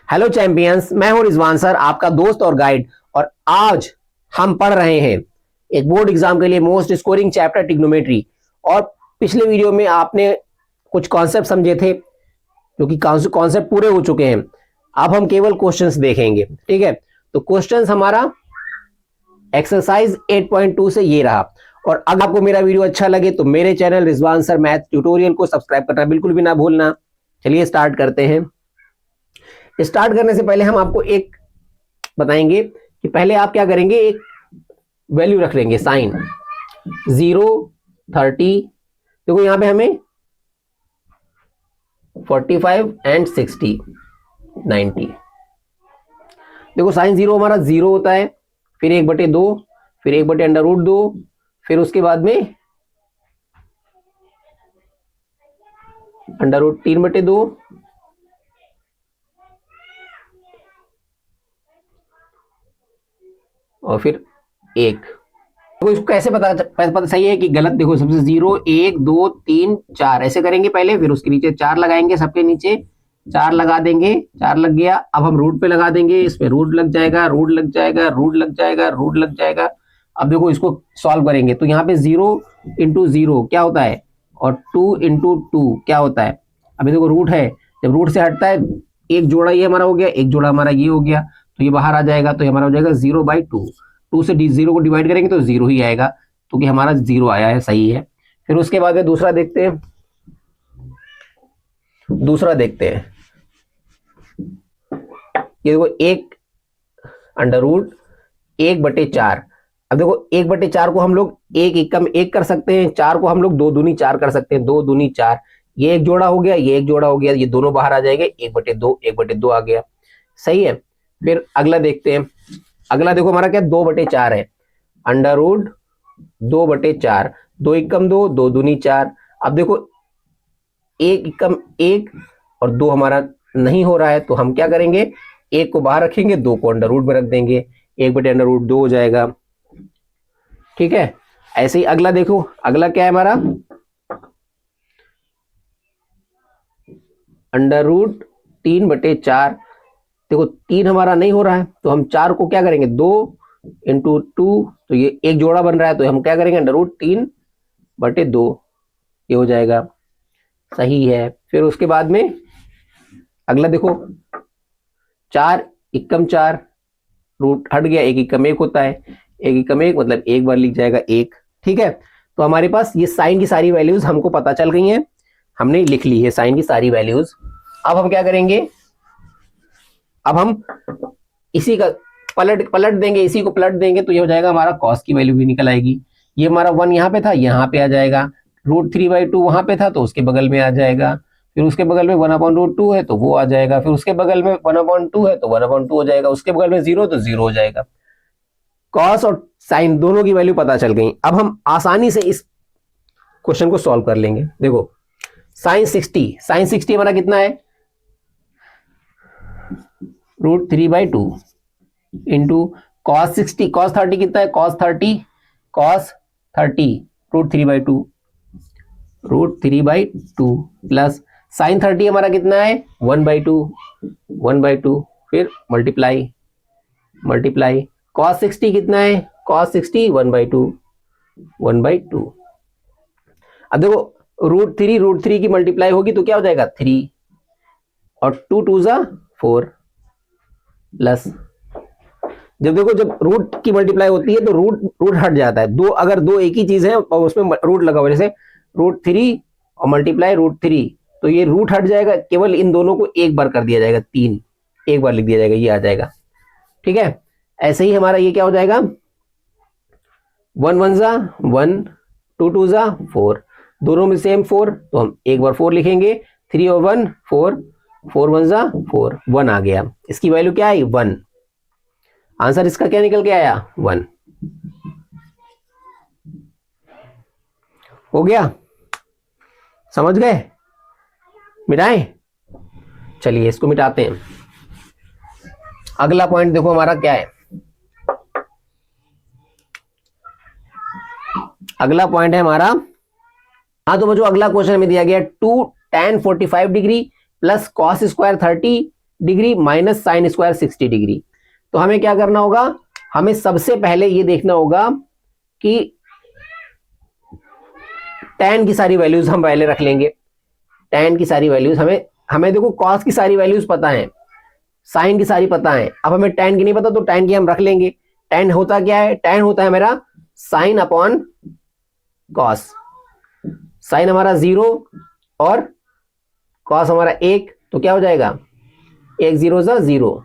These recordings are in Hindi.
हेलो चैंपियंस, मैं हूं रिजवान सर, आपका दोस्त और गाइड। और आज हम पढ़ रहे हैं एक बोर्ड एग्जाम के लिए मोस्ट स्कोरिंग चैप्टर ट्रिग्नोमेट्री। और पिछले वीडियो में आपने कुछ कॉन्सेप्ट समझे थे, जो कि कॉन्सेप्ट पूरे हो चुके हैं। अब हम केवल क्वेश्चंस देखेंगे, ठीक है। तो क्वेश्चंस हमारा एक्सरसाइज 8.2 से ये रहा। और अगर आपको मेरा वीडियो अच्छा लगे तो मेरे channel Rizwan sir math tutorial को सब्सक्राइब करना बिल्कुल भी ना भूलना। चलिए स्टार्ट करते हैं। स्टार्ट करने से पहले हम आपको एक बताएंगे कि पहले आप क्या करेंगे, एक वैल्यू रख लेंगे, साइन 0, 30। देखो यहां पे हमें 45 एंड 60, 90। देखो साइन 0 हमारा 0 होता है, फिर 1/2, फिर 1/√2, फिर उसके बाद में √3/2, और फिर 1। तो इसको कैसे पता सही है कि गलत? देखो सबसे 0, 1, 2, 3, 4 ऐसे करेंगे पहले, फिर उसके नीचे 4 लगाएंगे, सबके नीचे 4 लगा देंगे। 4 लग गया, अब हम रूट पे लगा देंगे, इसमें रूट लग जाएगा, रूट लग जाएगा, रूट लग जाएगा, रूट लग जाएगा। अब देखो इसको सॉल्व करेंगे तो यहाँ पे 0 इंटू 0 क्या होता है, और 2 इंटू 2 क्या होता है। अभी देखो रूट है, जब रूट से हटता है एक जोड़ा ये हमारा हो गया, एक जोड़ा हमारा ये हो गया, तो ये बाहर आ जाएगा, तो ये हमारा हो जाएगा 0/2। 2 से 0 को डिवाइड करेंगे तो 0 ही आएगा, तो कि हमारा 0 आया है, सही है। फिर उसके बाद में दूसरा देखते हैं। ये देखो 1/1/4। अब देखो 1/4 को हम लोग 1 एकम 1 कर सकते हैं, 4 को हम लोग 2 दूनी 4 कर सकते हैं, 2 दूनी 4। ये एक जोड़ा हो गया, ये एक जोड़ा हो गया, ये दोनों बाहर आ जाएंगे, 1/2 1/2 आ गया, सही है। फिर अगला देखते हैं। अगला देखो हमारा क्या, 2/4 है, √2/4, 2 एकम 2, 2 दूनी 4। अब देखो 1 एकम 1 और 2 हमारा नहीं हो रहा है, तो हम क्या करेंगे, 1 को बाहर रखेंगे, 2 को अंडर रूट में रख देंगे, 1/√2 हो जाएगा, ठीक है। ऐसे ही अगला देखो, अगला क्या है हमारा, √3/4। देखो 3 हमारा नहीं हो रहा है, तो हम 4 को क्या करेंगे, 2 इंटू 2, तो ये एक जोड़ा बन रहा है, तो हम क्या करेंगे, √3/2, ये हो जाएगा, सही है। फिर उसके बाद में अगला देखो, 4 एकम 4, रूट हट गया, 1 एकम 1 होता है, 1 एकम 1 मतलब एक बार लिख जाएगा 1, ठीक है। तो हमारे पास ये साइन की सारी वैल्यूज हमको पता चल गई हैं, हमने लिख ली है साइन की सारी वैल्यूज। अब हम क्या करेंगे, अब हम इसी का पलट देंगे, इसी को पलट देंगे, तो ये हो जाएगा हमारा कॉस की वैल्यू भी निकल आएगी। ये हमारा 1 यहाँ पे था, यहाँ पे आ जाएगा, √3/2 वहां पे था, तो उसके बगल में आ जाएगा। फिर उसके बगल में 1/√2 है, तो वो आ जाएगा। फिर उसके बगल में 1/2 है, तो 1/2 हो जाएगा। उसके बगल में 0, तो 0 हो जाएगा। कॉस और साइन दोनों की वैल्यू पता चल गई। अब हम आसानी से इस क्वेश्चन को सॉल्व कर लेंगे। देखो साइन 60 हमारा कितना है, √3/2 इंटू कॉस 60, कॉस 30 कितना है, कॉस 30 √3/2 प्लस साइन 30 हमारा कितना है, 1/2, फिर मल्टीप्लाई कॉस 60 कितना है, कॉस 60 1/2। अब देखो √3 की मल्टीप्लाई होगी तो क्या हो जाएगा, 3, और 2 2 जा 4 प्लस, जब देखो जब रूट की मल्टीप्लाई होती है तो रूट हट जाता है। अगर दो एक ही चीज है और उसमें रूट लगा हुआ, जैसे √3 और मल्टीप्लाई √3, तो ये रूट हट जाएगा, केवल इन दोनों को एक बार कर दिया जाएगा, 3 एक बार लिख दिया जाएगा, ये आ जाएगा, ठीक है। ऐसे ही हमारा ये क्या हो जाएगा, 1 1 जा 1, 2 2 जा 4, दोनों में सेम 4, तो हम एक बार 4 लिखेंगे, 3 और 1 4, 4 1 जा 4, 1 आ गया। इसकी वैल्यू क्या आई, 1। आंसर इसका क्या निकल के आया, 1 हो गया। समझ गए? मिटाएं? चलिए इसको मिटाते हैं। अगला पॉइंट देखो हमारा क्या है, अगला पॉइंट है हमारा, हाँ तो जो अगला क्वेश्चन हमें दिया गया 2 tan 45 degree plus cos² 30 degree minus sine square 60 degree. तो हमें क्या करना होगा, हमें सबसे पहले ये देखना होगा कि tan की सारी वैल्यूज हम पहले रख लेंगे। tan की सारी वैल्यूज हमें हमें देखो cos की सारी वैल्यूज पता है, साइन की सारी पता है, अब हमें tan की नहीं पता तो tan की हम रख लेंगे। tan होता क्या है, tan होता है मेरा साइन अपॉन कॉस। साइन हमारा 0 और कॉस हमारा 1, तो क्या हो जाएगा 1 0 सा 0,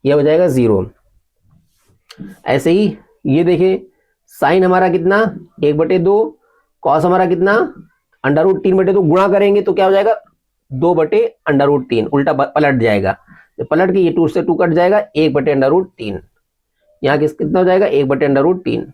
ये हो जाएगा 0। ऐसे ही ये देखिए साइन हमारा कितना 1/2, कॉस हमारा कितना √3/2, गुणा करेंगे तो क्या हो जाएगा 2/√3, उल्टा पलट जाएगा, तो पलट के ये 2 से 2 कट जाएगा, 1/√3, यहाँ कितना हो जाएगा 1/√3,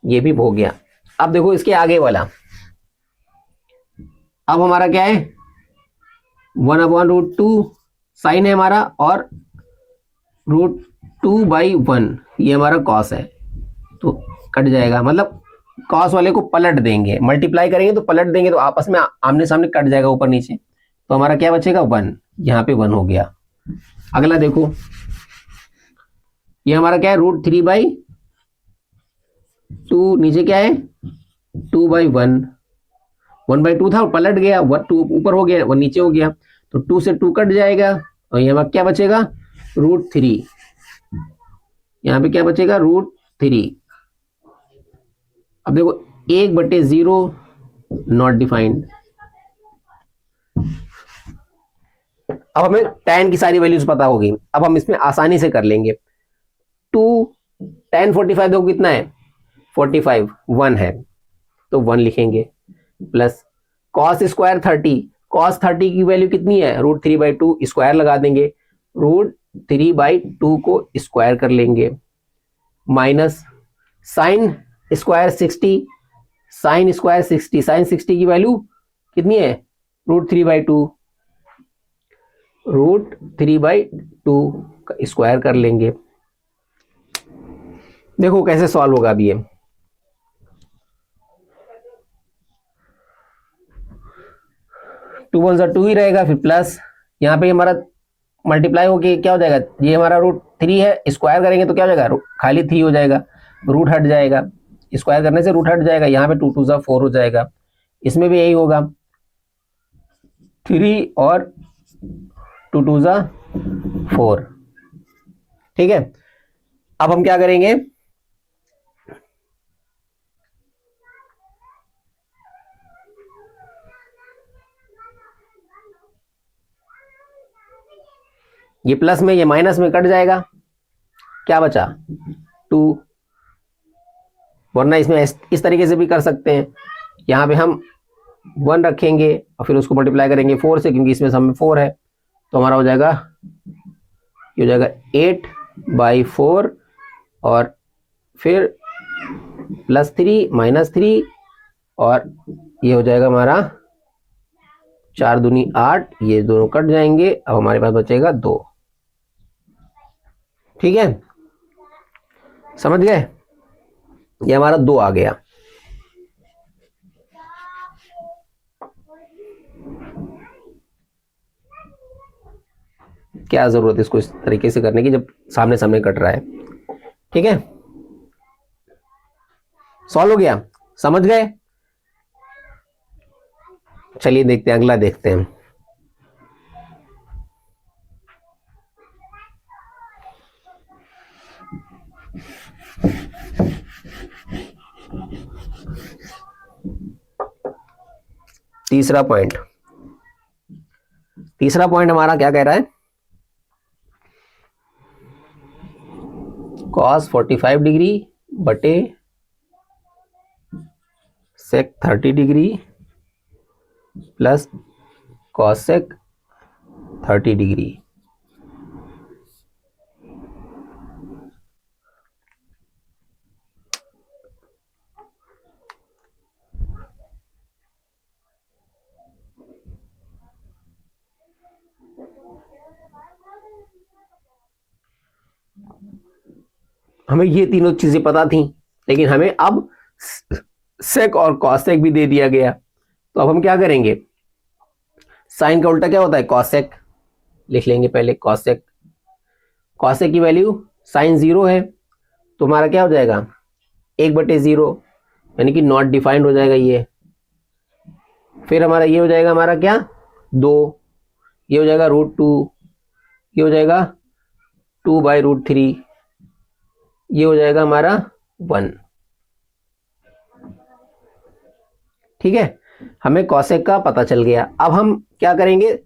ये भी हो गया। अब देखो इसके आगे वाला, अब हमारा क्या है 1/√2 साइन है हमारा और √2/1 ये हमारा कॉस है, तो कट जाएगा, मतलब कॉस वाले को पलट देंगे, मल्टीप्लाई करेंगे तो पलट देंगे तो आपस में आमने सामने कट जाएगा ऊपर नीचे, तो हमारा क्या बचेगा 1, यहाँ पे 1 हो गया। अगला देखो ये हमारा क्या है √3/2, नीचे क्या है 2/1, 1/2 था और पलट गया, 2 ऊपर हो गया 1 नीचे हो गया, तो 2 से 2 कट जाएगा और यहाँ क्या बचेगा √3, यहाँ पे क्या बचेगा √3। अब देखो 1/0 नॉट डिफाइंड। अब हमें tan की सारी वैल्यूज पता होगी, अब हम इसमें आसानी से कर लेंगे। 2 tan 45 देखो कितना है 45, 1 है तो 1 लिखेंगे, प्लस cos स्क्वायर 30, cos 30 की वैल्यू कितनी है √3/2, स्क्वायर लगा देंगे, √3/2 को स्क्वायर कर लेंगे, minus sine square 60, sine square 60, sine 60 की वैल्यू कितनी है √3/2, √3/2 का स्क्वायर कर लेंगे। देखो कैसे सॉल्व होगा अभी ये, टू 1 सा 2 ही रहेगा, फिर प्लस यहाँ पे हमारा मल्टीप्लाई होके क्या हो जाएगा, ये हमारा √3 है, स्क्वायर करेंगे तो क्या हो जाएगा खाली 3 हो जाएगा, रूट हट जाएगा, स्क्वायर करने से रूट हट जाएगा, यहाँ पे 2 2 सा 4 हो जाएगा, इसमें भी यही होगा 3 और 2 2 सा 4। ठीक है, अब हम क्या करेंगे, ये प्लस में ये माइनस में कट जाएगा, क्या बचा 2, वरना इसमें इस तरीके से भी कर सकते हैं, यहाँ पे हम 1 रखेंगे और फिर उसको मल्टीप्लाई करेंगे 4 से, क्योंकि इसमें सब में 4 है, तो हमारा हो जाएगा ये हो जाएगा 8/4 और फिर +3 -3 और ये हो जाएगा हमारा 4 दूनी 8, ये दोनों कट जाएंगे, अब हमारे पास बचेगा 2। ठीक है, समझ गए, ये हमारा 2 आ गया। क्या जरूरत है इसको इस तरीके से करने की जब सामने सामने कट रहा है। ठीक है, सॉल्व हो गया, समझ गए। चलिए देखते हैं, अगला देखते हैं। तीसरा पॉइंट हमारा क्या कह रहा है, cos 45 डिग्री बटे sec 30 degree plus cos sec 30 degree. हमें ये तीनों चीजें पता थी, लेकिन हमें अब सेक और कॉसेक भी दे दिया गया, तो अब हम क्या करेंगे, साइन का उल्टा क्या होता है? कॉसेक। लिख लेंगे पहले कॉसेक। कॉसेक की वैल्यू साइन 0 है तो हमारा क्या हो जाएगा? 1/0, यानी कि नॉट डिफाइंड हो जाएगा ये। फिर हमारा ये हो जाएगा हमारा क्या? 2। ये हो जाएगा √2। ये हो जाएगा 2/√3। ये हो जाएगा हमारा 1। ठीक है, हमें कॉसेक का पता चल गया। अब हम क्या करेंगे?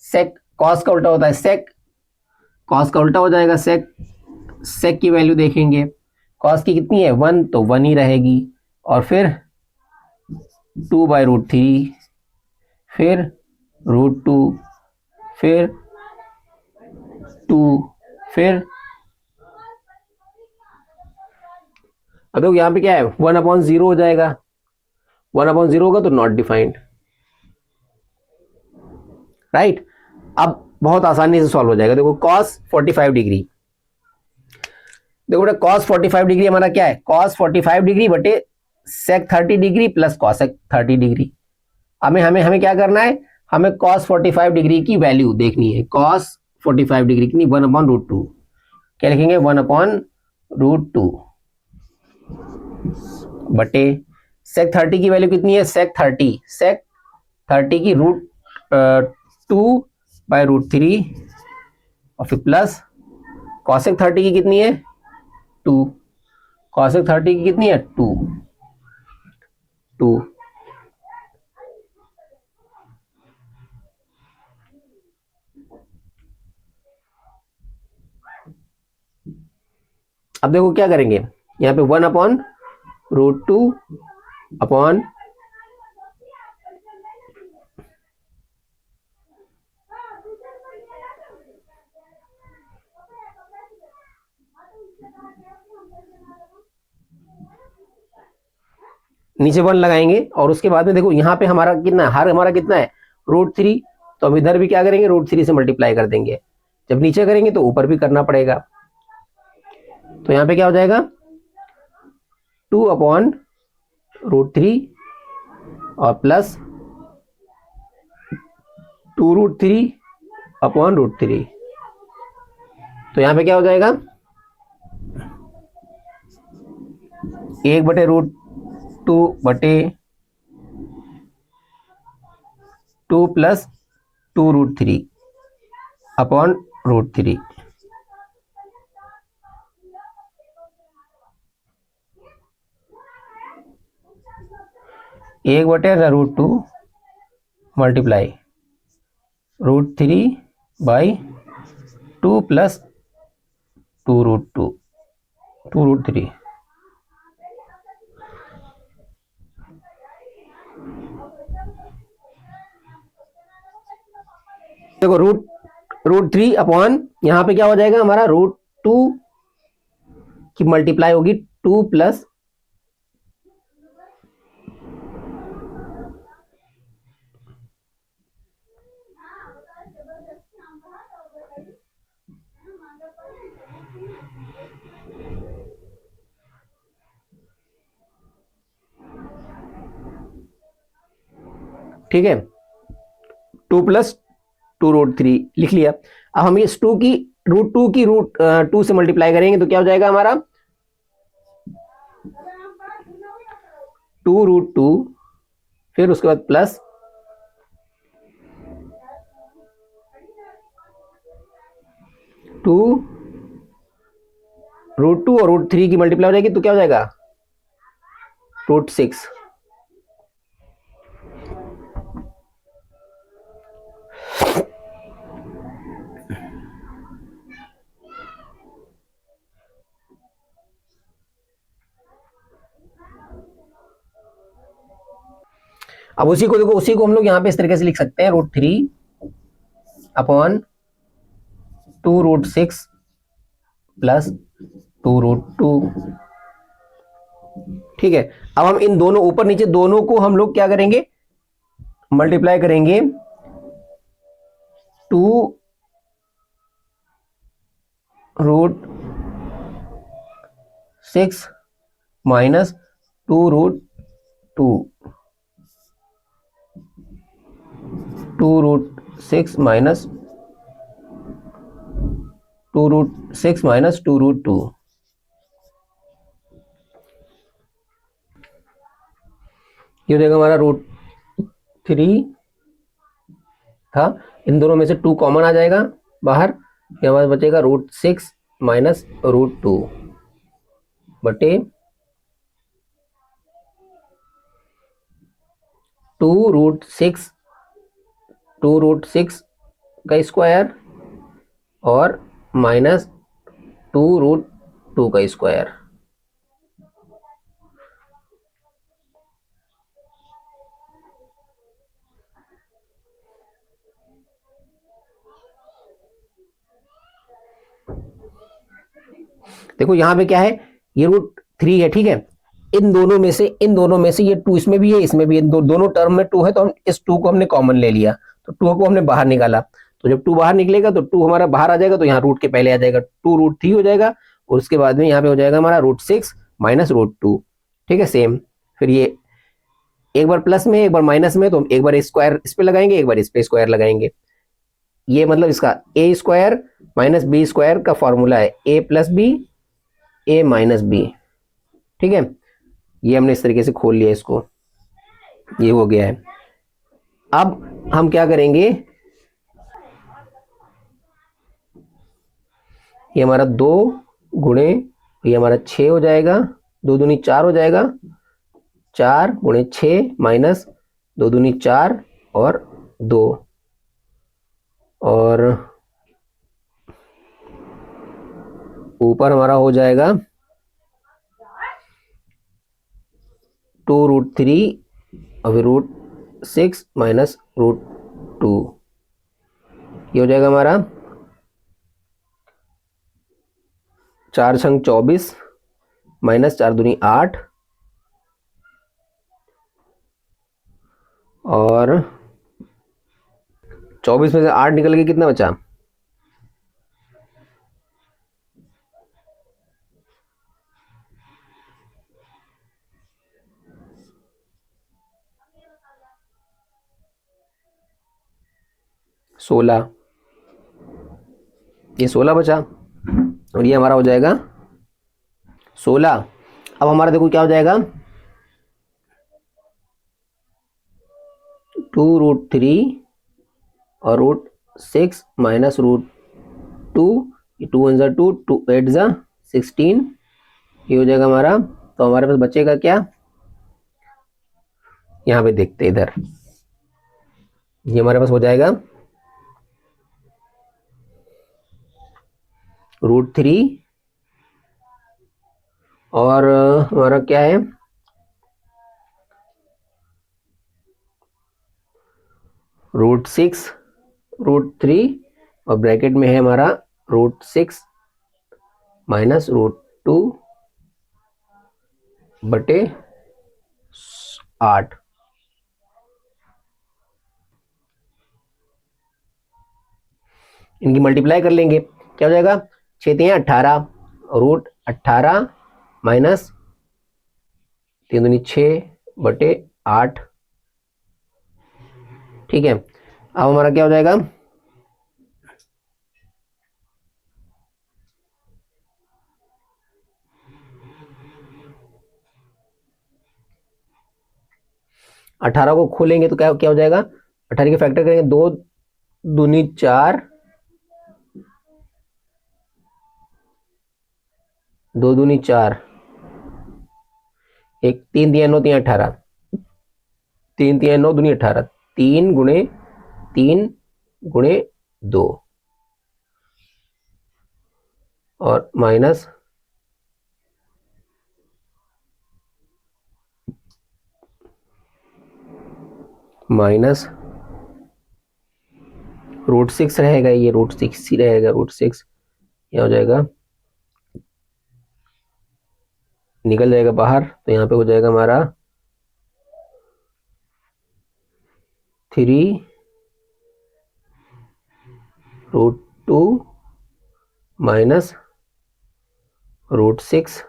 सेक। कॉस का उल्टा होता है सेक। कॉस का उल्टा हो जाएगा सेक। सेक की वैल्यू देखेंगे, कॉस की कितनी है? 1, तो 1 ही रहेगी। और फिर 2/√3, फिर √2, फिर 2, फिर अब देखो यहाँ पे क्या है? 1/0 हो जाएगा। 1/0 होगा तो नॉट डिफाइंड, राइट। अब बहुत आसानी से सॉल्व हो जाएगा। देखो cos 45 डिग्री, देखो बेटा cos 45 डिग्री हमारा क्या है? cos 45 डिग्री बटे sec 30 degree plus cosec 30 degree. हमें हमें हमें क्या करना है? हमें cos 45 डिग्री की वैल्यू देखनी है। cos 45 डिग्री कितनी? 1/√2। क्या लिखेंगे? 1/√2 बटे sec 30 की वैल्यू कितनी है? sec 30 की √2/√3 और फिर प्लस cosec 30 की कितनी है? 2। cosec 30 की कितनी है? 2। अब देखो क्या करेंगे? यहाँ पे 1/√2 अपॉन नीचे 1 लगाएंगे और उसके बाद में देखो यहाँ पे हमारा कितना, हर हमारा कितना है? √3। तो हम इधर भी क्या करेंगे? √3 से मल्टीप्लाई कर देंगे। जब नीचे करेंगे तो ऊपर भी करना पड़ेगा। तो यहाँ पे क्या हो जाएगा? 2/√3 और प्लस 2√3/√3। तो यहाँ पे क्या हो जाएगा? 1/√2 बटे 2 प्लस 2√3/√3। एक बटे √2 मल्टीप्लाई √3/2 प्लस 2√3। देखो √3 अपॉन यहाँ पे क्या हो जाएगा हमारा? √2 की मल्टीप्लाई होगी 2 प्लस ठीक है, 2 प्लस 2√3 लिख लिया। अब हम इस 2 की √2 से मल्टीप्लाई करेंगे तो क्या हो जाएगा हमारा? 2√2, फिर उसके बाद प्लस 2√2 और √3 की मल्टीप्लाई हो जाएगी तो क्या हो जाएगा? √6। अब उसी को देखो, उसी को हम लोग यहाँ पे इस तरीके से लिख सकते हैं, √3 अपॉन 2√6 प्लस 2√2। ठीक है, अब हम इन दोनों ऊपर नीचे दोनों को हम लोग क्या करेंगे? मल्टीप्लाई करेंगे। 2√6 माइनस 2√2। 2√6 माइनस 2√6 माइनस 2√2, ये हो जाएगा हमारा √3 था। इन दोनों में से 2 कॉमन आ जाएगा बाहर, फिर हमारे बचेगा √6 माइनस √2 बटे 2√6 का स्क्वायर और माइनस 2√2 का स्क्वायर। देखो यहाँ पे क्या है, ये √3 है, ठीक है। इन दोनों में से ये 2 इसमें भी है, इसमें भी है, दोनों टर्म में 2 है, तो हम इस 2 को हमने कॉमन ले लिया, तो 2 को हमने बाहर निकाला। तो जब 2 बाहर निकलेगा तो 2 हमारा बाहर आ जाएगा, तो यहाँ रूट के पहले आ जाएगा 2√3 हो जाएगा, और उसके बाद में यहाँ पे हो जाएगा हमारा √6 माइनस √2, ठीक है। सेम फिर ये एक बार प्लस में एक बार माइनस में, तो हम एक बार स्क्वायर इस पे लगाएंगे, एक बार इस पे स्क्वायर लगाएंगे। ये मतलब इसका ए स्क्वायर माइनस बी स्क्वायर का फॉर्मूला है ए प्लस बी ए माइनस बी, ठीक है। ये हमने इस तरीके से खोल लिया इसको, ये हो गया है। अब हम क्या करेंगे, ये हमारा 2 गुणे ये हमारा 6 हो जाएगा, 2 दूनी 4 हो जाएगा, 4 गुणे 6 माइनस 2 दूनी 4 और 2, और ऊपर हमारा हो जाएगा 2√3 और √6 माइनस √2, ये हो जाएगा हमारा 4 छंग 24 माइनस 4 दूनी 8 और 24 में से 8 निकल के कितना बचा, 16, ये 16 बचा, और ये हमारा हो जाएगा 16। अब हमारा देखो क्या हो जाएगा, 2√3 और √6 माइनस √2, 2 1 2, 2 8 16, ये हो जाएगा हमारा। तो हमारे पास बचेगा क्या, यहाँ पे देखते इधर, ये हमारे पास हो जाएगा √3 और हमारा क्या है, √6 √3 और ब्रैकेट में है हमारा √6 माइनस √2 बटे 8। इनकी मल्टीप्लाई कर लेंगे, क्या हो जाएगा, 6 3 18, √18 माइनस 3 दूनी 6 बटे 8, ठीक है। अब हमारा क्या हो जाएगा, अठारह को खोलेंगे तो क्या क्या हो जाएगा, 18 के फैक्टर करेंगे, 2 दूनी 4, 2 दूनी 4, एक 3 दिया 9 3 18, 3 3 9 दूनी 18, 3 गुणे 3 गुणे 2 और माइनस माइनस √6 रहेगा, ये √6 ही रहेगा, √6 यह हो जाएगा, निकल जाएगा बाहर, तो यहाँ पे हो जाएगा हमारा 3√2 माइनस √6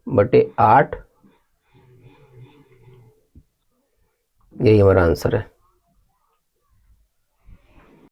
बटे 8 यही हमारा आंसर है।